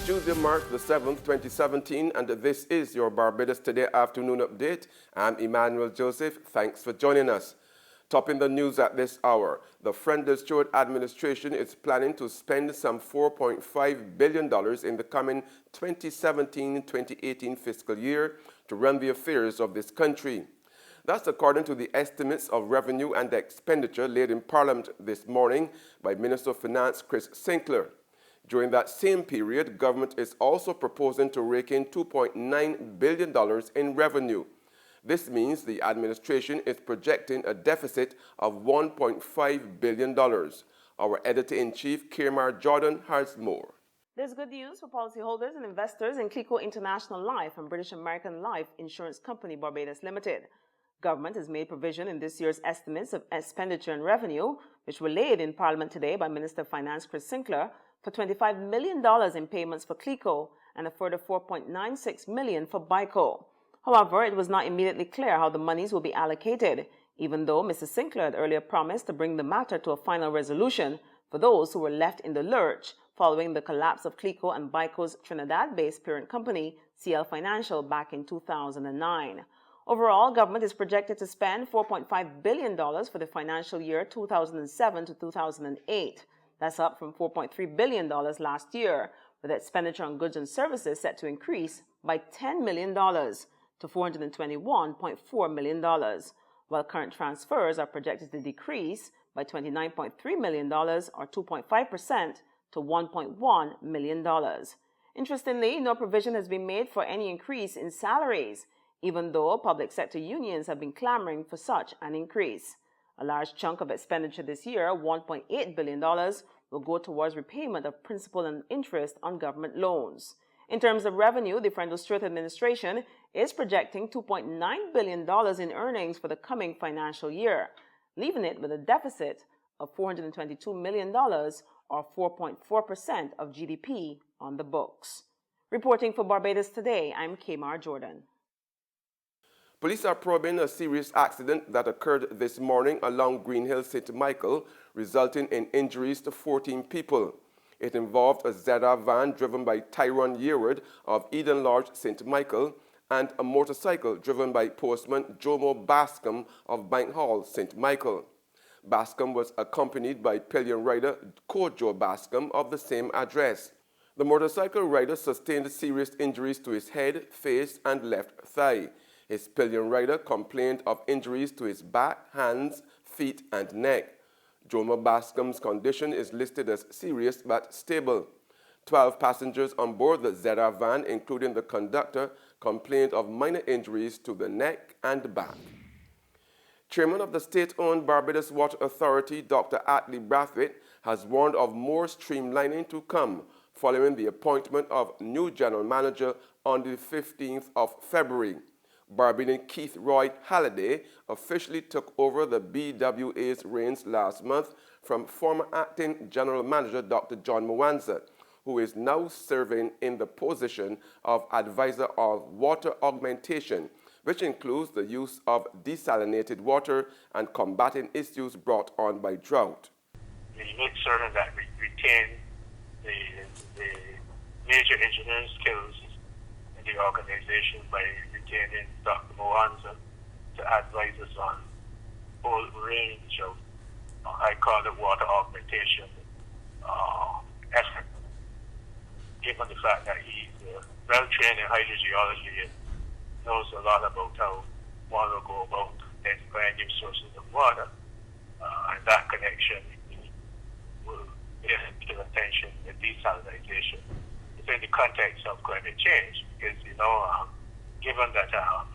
Tuesday, March the 7th, 2017, and this is your Barbados Today afternoon update. I'm Emmanuel Joseph. Thanks for joining us. Topping the news at this hour, the Friendly Stewart administration is planning to spend some $4.5 billion in the coming 2017-2018 fiscal year to run the affairs of this country. That's according to the estimates of revenue and expenditure laid in Parliament this morning by Minister of Finance Chris Sinclair. During that same period, government is also proposing to rake in $2.9 billion in revenue. This means the administration is projecting a deficit of $1.5 billion. Our editor-in-chief, Kmar Jordan, has more. There's good news for policyholders and investors in Clico International Life and British American Life Insurance Company Barbados Limited. Government has made provision in this year's estimates of expenditure and revenue, which were laid in Parliament today by Minister of Finance Chris Sinclair, for $25 million in payments for Clico and a further $4.96 million for BICO. However, it was not immediately clear how the monies will be allocated, even though Mr. Sinclair had earlier promised to bring the matter to a final resolution for those who were left in the lurch following the collapse of Clico and BICO's Trinidad-based parent company, CL Financial, back in 2009. Overall, government is projected to spend $4.5 billion for the financial year 2007 to 2008. That's up from $4.3 billion last year, with expenditure on goods and services set to increase by $10 million to $421.4 million, while current transfers are projected to decrease by $29.3 million or 2.5% to $1.1 million. Interestingly, no provision has been made for any increase in salaries, even though public sector unions have been clamoring for such an increase. A large chunk of expenditure this year, $1.8 billion, will go towards repayment of principal and interest on government loans. In terms of revenue, the Friendly Stewart administration is projecting $2.9 billion in earnings for the coming financial year, leaving it with a deficit of $422 million or 4.4% of GDP on the books. Reporting for Barbados Today, I'm Kmar Jordan. Police are probing a serious accident that occurred this morning along Green Hill, St. Michael, resulting in injuries to 14 people. It involved a ZR van driven by Tyrone Yearwood of Eden Lodge, St. Michael, and a motorcycle driven by postman Jomo Bascom of Bank Hall, St. Michael. Bascom was accompanied by pillion rider Kojo Bascom of the same address. The motorcycle rider sustained serious injuries to his head, face, and left thigh. His pillion rider complained of injuries to his back, hands, feet, and neck. Jomo Bascom's condition is listed as serious but stable. 12 passengers on board the ZR van, including the conductor, complained of minor injuries to the neck and back. Chairman of the state-owned Barbados Water Authority, Dr. Atlee Brathwaite, has warned of more streamlining to come following the appointment of new general manager on the 15th of February. Barbadian Keith Roy Halliday officially took over the BWA's reins last month from former acting general manager Dr. John Mwanza, who is now serving in the position of advisor of water augmentation, which includes the use of desalinated water and combating issues brought on by drought. We make certain that we retain the major engineering skills in the organization by retaining Dr. Mwanza to advise us on a whole range of, I call it water augmentation effort. Given the fact that he's well trained in hydrogeology and knows a lot about how one will go about identifying new sources of water, and that connection will pay attention to desalinization. It's in the context of climate change, because given that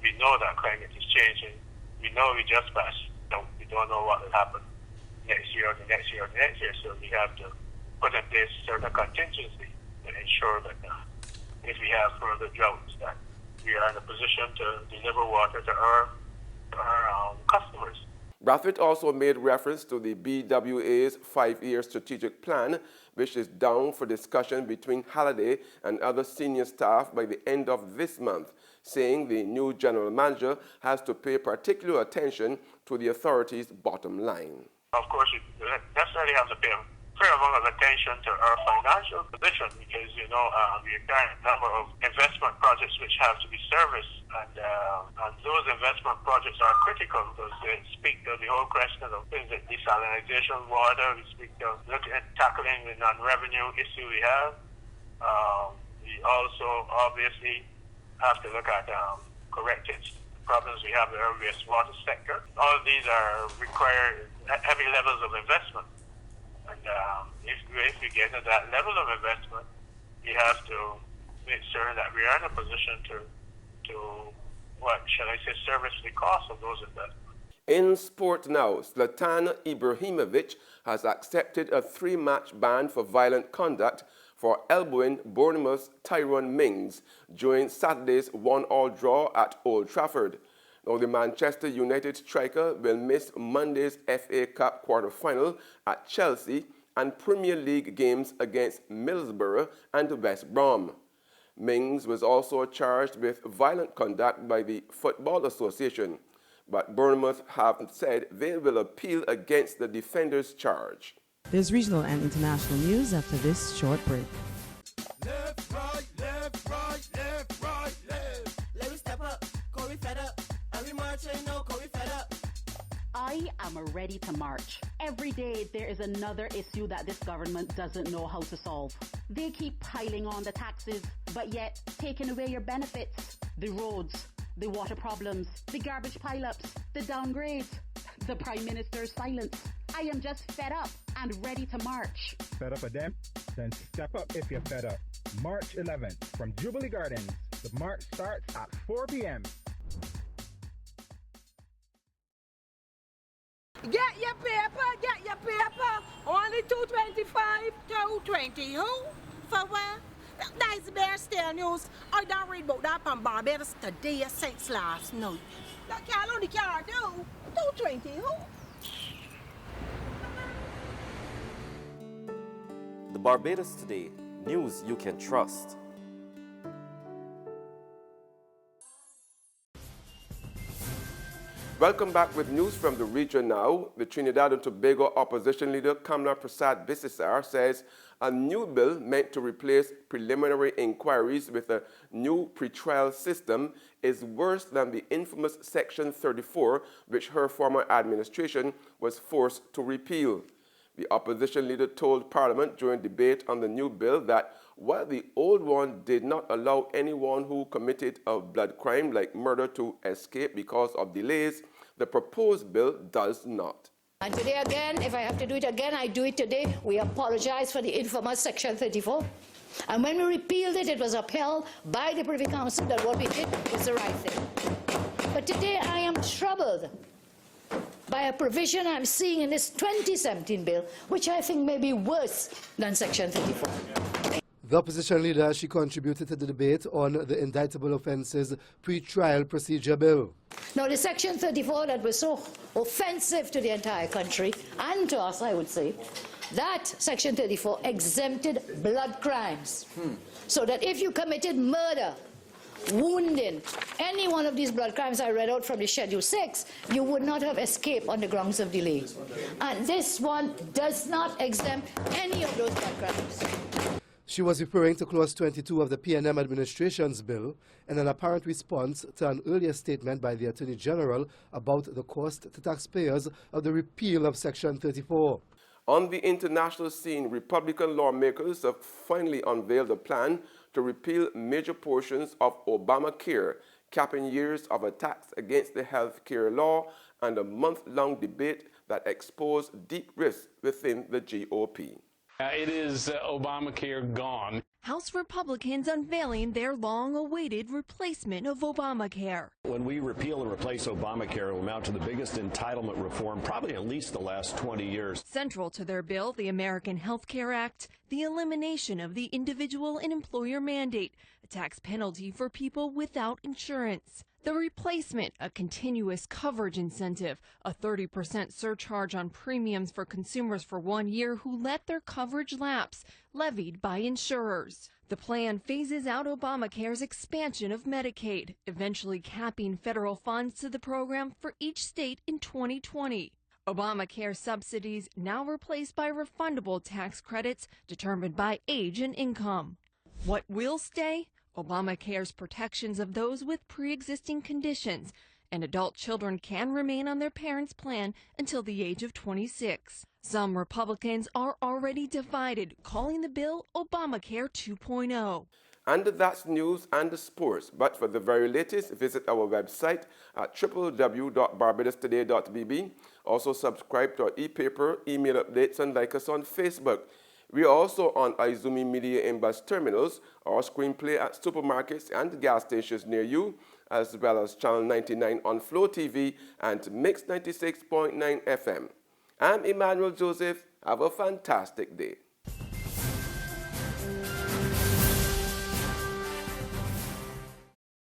we know that climate is changing, we know we just passed, we don't know what will happen next year or the next year or the next year, so we have to put in place certain contingency to ensure that if we have further droughts, that we are in a position to deliver water to our customers. Brathwaite also made reference to the BWA's 5-year strategic plan, which is down for discussion between Halliday and other senior staff by the end of this month, saying the new general manager has to pay particular attention to the authority's bottom line. Of course, you necessarily have to pay fair amount of attention to our financial position because, we carry a number of investment projects which have to be serviced, and those investment projects are critical because they speak to the whole question of things like desalination of water. We speak to looking at tackling the non-revenue issue we have. We also obviously have to look at correcting problems we have in our wastewater sector. All of these require heavy levels of investment. And if we get to that level of investment, we have to make sure that we are in a position to service the cost of those investments. In sport now, Zlatan Ibrahimovic has accepted a 3-match ban for violent conduct for elbowing Bournemouth's Tyrone Mings during Saturday's 1-1 draw at Old Trafford. Now, the Manchester United striker will miss Monday's FA Cup quarter-final at Chelsea and Premier League games against Middlesbrough and West Brom. Mings was also charged with violent conduct by the Football Association, but Bournemouth have said they will appeal against the defender's charge. There's regional and international news after this short break. Left, right, left, right, left, right, left. Let me step up, call me fed up. Every march ain't no call me fed up. I am ready to march. Every day there is another issue that this government doesn't know how to solve. They keep piling on the taxes, but yet taking away your benefits, the roads, the water problems, the garbage pileups, the downgrades, the Prime Minister's silence. I am just fed up and ready to march. Fed up of them? Then step up if you're fed up. March 11th from Jubilee Gardens. The march starts at 4 p.m. Get your paper. Only $2.25. $2.20. Who? For what? That's Bear Stare News. I don't read about that from Barbados today since last night. That can't only care do. $2.20. Who? The Barbados Today, news you can trust. Welcome back with news from the region now. The Trinidad and Tobago opposition leader Kamla Prasad Bisisar says a new bill meant to replace preliminary inquiries with a new pretrial system is worse than the infamous Section 34, which her former administration was forced to repeal. The opposition leader told Parliament during debate on the new bill that while the old one did not allow anyone who committed a blood crime like murder to escape because of delays, the proposed bill does not. And today again, if I have to do it again, I do it today. We apologize for the infamous Section 34. And when we repealed it, it was upheld by the Privy Council that what we did was the right thing. But today I am troubled by a provision I'm seeing in this 2017 bill, which I think may be worse than Section 34. The opposition leader, she contributed to the debate on the indictable offences pre-trial procedure bill. Now, the Section 34 that was so offensive to the entire country, and to us, I would say, that Section 34 exempted blood crimes. So that if you committed murder, wounding, any one of these blood crimes I read out from the Schedule 6, you would not have escaped on the grounds of delay. And this one does not exempt any of those blood crimes. She was referring to Clause 22 of the PNM administration's bill in an apparent response to an earlier statement by the Attorney General about the cost to taxpayers of the repeal of Section 34. On the international scene, Republican lawmakers have finally unveiled a plan to repeal major portions of Obamacare, capping years of attacks against the health care law and a month-long debate that exposed deep risks within the GOP. It is Obamacare gone. House Republicans unveiling their long-awaited replacement of Obamacare. When we repeal and replace Obamacare, it will amount to the biggest entitlement reform probably at least the last 20 years. Central to their bill, the American Health Care Act, the elimination of the individual and employer mandate, a tax penalty for people without insurance. The replacement, a continuous coverage incentive, a 30% surcharge on premiums for consumers for 1 year who let their coverage lapse, levied by insurers. The plan phases out Obamacare's expansion of Medicaid, eventually capping federal funds to the program for each state in 2020. Obamacare subsidies now replaced by refundable tax credits determined by age and income. What will stay? Obamacare's protections of those with pre-existing conditions, and adult children can remain on their parents' plan until the age of 26. Some Republicans are already divided, calling the bill Obamacare 2.0. And that's news and sports. But for the very latest, visit our website at www.barbadostoday.bb. Also subscribe to our e-paper, email updates, and like us on Facebook. We are also on Izumi Media in bus terminals, our screenplay at supermarkets and gas stations near you, as well as Channel 99 on Flow TV and Mix 96.9 FM. I'm Emmanuel Joseph. Have a fantastic day.